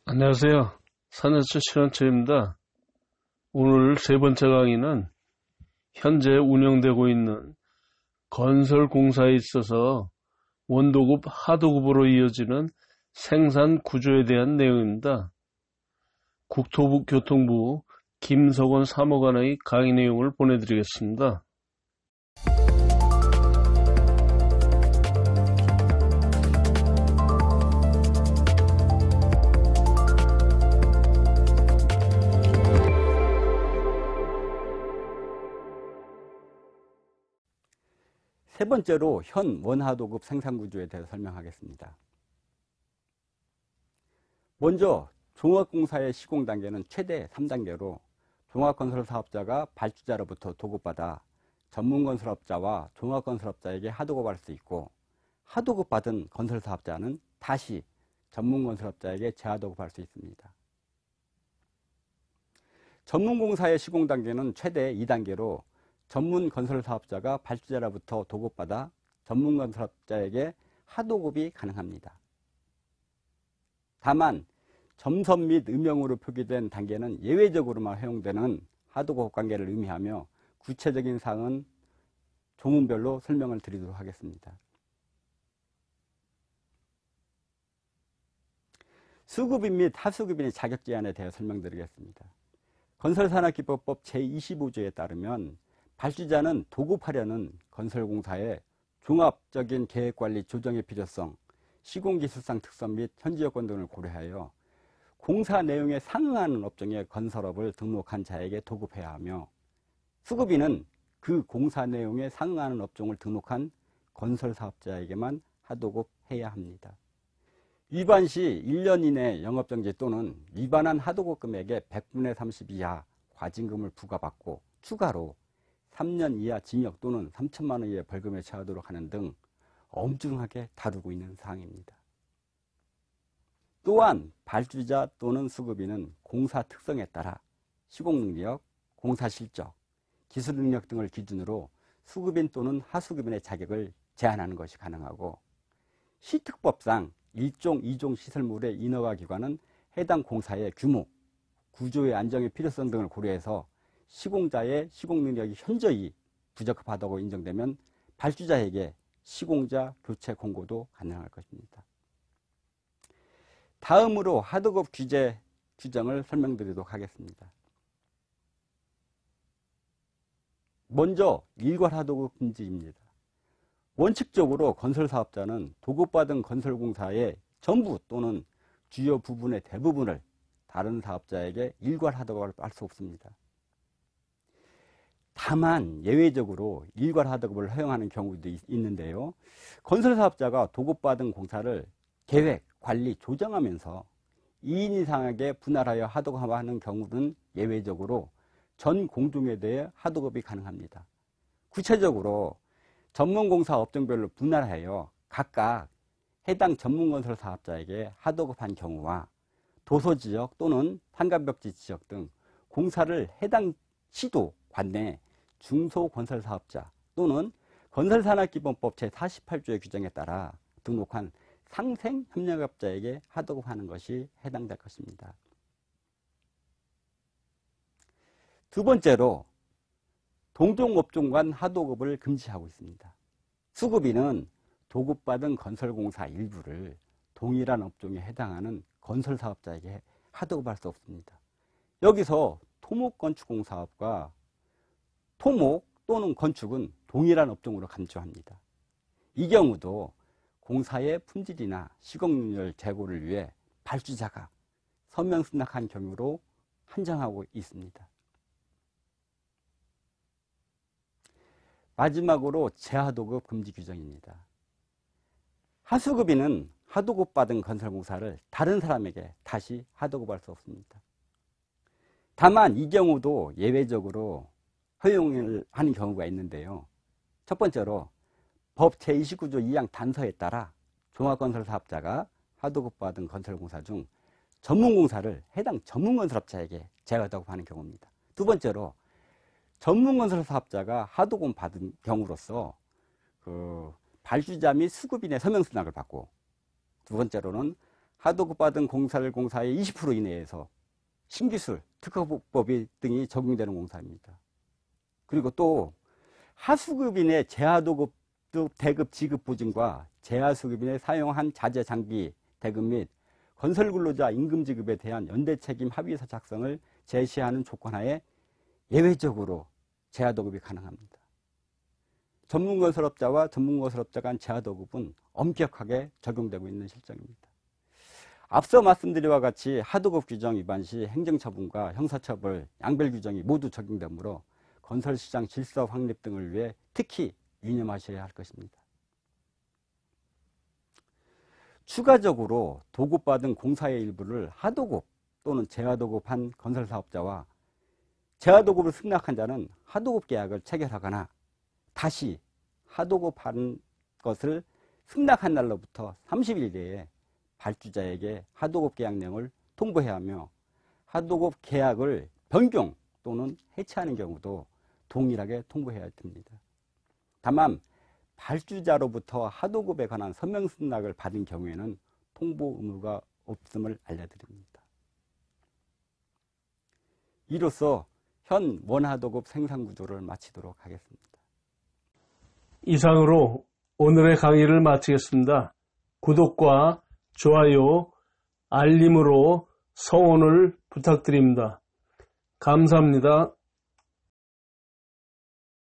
안녕하세요. 산에서 신원철입니다. 오늘 세 번째 강의는 현재 운영되고 있는 건설공사에 있어서 원도급, 하도급으로 이어지는 생산 구조에 대한 내용입니다. 국토교통부 김석원 사무관의 강의 내용을 보내드리겠습니다. 세 번째로 현 원하도급 생산구조에 대해서 설명하겠습니다. 먼저 종합공사의 시공단계는 최대 3단계로 종합건설사업자가 발주자로부터 도급받아 전문건설업자와 종합건설업자에게 하도급할 수 있고, 하도급 받은 건설사업자는 다시 전문건설업자에게 재하도급할 수 있습니다. 전문공사의 시공단계는 최대 2단계로 전문건설사업자가 발주자로부터 도급받아 전문건설업자에게 하도급이 가능합니다. 다만 점선 및 음영으로 표기된 단계는 예외적으로만 허용되는 하도급 관계를 의미하며, 구체적인 사항은 조문별로 설명을 드리도록 하겠습니다. 수급인 및 하수급인의 자격 제한에 대해 설명드리겠습니다. 건설산업기법법 제25조에 따르면 발주자는 도급하려는 건설공사의 종합적인 계획관리 조정의 필요성, 시공기술상 특성 및 현지 여건 등을 고려하여 공사 내용에 상응하는 업종의 건설업을 등록한 자에게 도급해야 하며, 수급인은 그 공사 내용에 상응하는 업종을 등록한 건설사업자에게만 하도급해야 합니다. 위반 시 1년 이내 영업정지 또는 위반한 하도급 금액의 100분의 30 이하 과징금을 부과받고, 추가로 3년 이하 징역 또는 3천만 원 이하의 벌금에 처하도록 하는 등 엄중하게 다루고 있는 사항입니다. 또한 발주자 또는 수급인은 공사 특성에 따라 시공능력, 공사실적, 기술능력 등을 기준으로 수급인 또는 하수급인의 자격을 제한하는 것이 가능하고, 시특법상 1종, 2종 시설물의 인허가 기관은 해당 공사의 규모, 구조의 안정의 필요성 등을 고려해서 시공자의 시공능력이 현저히 부적합하다고 인정되면 발주자에게 시공자 교체 공고도 가능할 것입니다. 다음으로 하도급 규제 규정을 설명드리도록 하겠습니다. 먼저 일괄 하도급 금지입니다. 원칙적으로 건설사업자는 도급받은 건설공사의 전부 또는 주요 부분의 대부분을 다른 사업자에게 일괄 하도급을 할 수 없습니다. 다만 예외적으로 일괄 하도급을 허용하는 경우도 있는데요. 건설사업자가 도급받은 공사를 계획, 관리, 조정하면서 2인 이상에게 분할하여 하도급하는 경우는 예외적으로 전 공중에 대해 하도급이 가능합니다. 구체적으로 전문공사 업종별로 분할하여 각각 해당 전문건설사업자에게 하도급한 경우와 도소지역 또는 산간벽지 지역 등 공사를 해당 시도, 관내, 중소건설사업자 또는 건설산업기본법 제48조의 규정에 따라 등록한 상생협력업자에게 하도급하는 것이 해당될 것입니다. 두 번째로 동종업종 간 하도급을 금지하고 있습니다. 수급인은 도급받은 건설공사 일부를 동일한 업종에 해당하는 건설사업자에게 하도급할 수 없습니다. 여기서 토목건축공사업과 토목 또는 건축은 동일한 업종으로 간주합니다. 이 경우도 공사의 품질이나 시공률 제고를 위해 발주자가 서명 승낙한 경우로 한정하고 있습니다. 마지막으로 재하도급 금지 규정입니다. 하수급인은 하도급 받은 건설공사를 다른 사람에게 다시 하도급할 수 없습니다. 다만 이 경우도 예외적으로 허용을 하는 경우가 있는데요. 첫 번째로 법 제29조 2항 단서에 따라 종합건설사업자가 하도급 받은 건설공사 중 전문공사를 해당 전문건설업자에게 재하도급하는 경우입니다. 두 번째로 전문건설 사업자가 하도급 받은 경우로서 발주자 및 수급인의 서명 승낙을 받고, 두 번째로는 하도급 받은 건설공사의 20% 이내에서 신기술, 특허법 등이 적용되는 공사입니다. 그리고 또 하수급인의 재하도급 대급 지급 보증과 재하수급인의 사용한 자재 장비 대급 및 건설근로자 임금 지급에 대한 연대책임 합의서 작성을 제시하는 조건하에 예외적으로 재하도급이 가능합니다. 전문건설업자와 전문건설업자 간 재하도급은 엄격하게 적용되고 있는 실정입니다. 앞서 말씀드린 바와 같이 하도급 규정 위반 시 행정처분과 형사처벌, 양별 규정이 모두 적용되므로 건설시장 질서 확립 등을 위해 특히 유념하셔야 할 것입니다. 추가적으로 도급받은 공사의 일부를 하도급 또는 재하도급한 건설사업자와 재하도급을 승낙한 자는 하도급 계약을 체결하거나 다시 하도급한 것을 승낙한 날로부터 30일 내에 발주자에게 하도급 계약 내용을 통보해야 하며 하도급 계약을 변경 또는 해체하는 경우도 동일하게 통보해야 됩니다. 다만 발주자로부터 하도급에 관한 서명 승낙을 받은 경우에는 통보 의무가 없음을 알려드립니다. 이로써 현 원하도급 생산 구조를 마치도록 하겠습니다. 이상으로 오늘의 강의를 마치겠습니다. 구독과 좋아요, 알림으로 성원을 부탁드립니다. 감사합니다.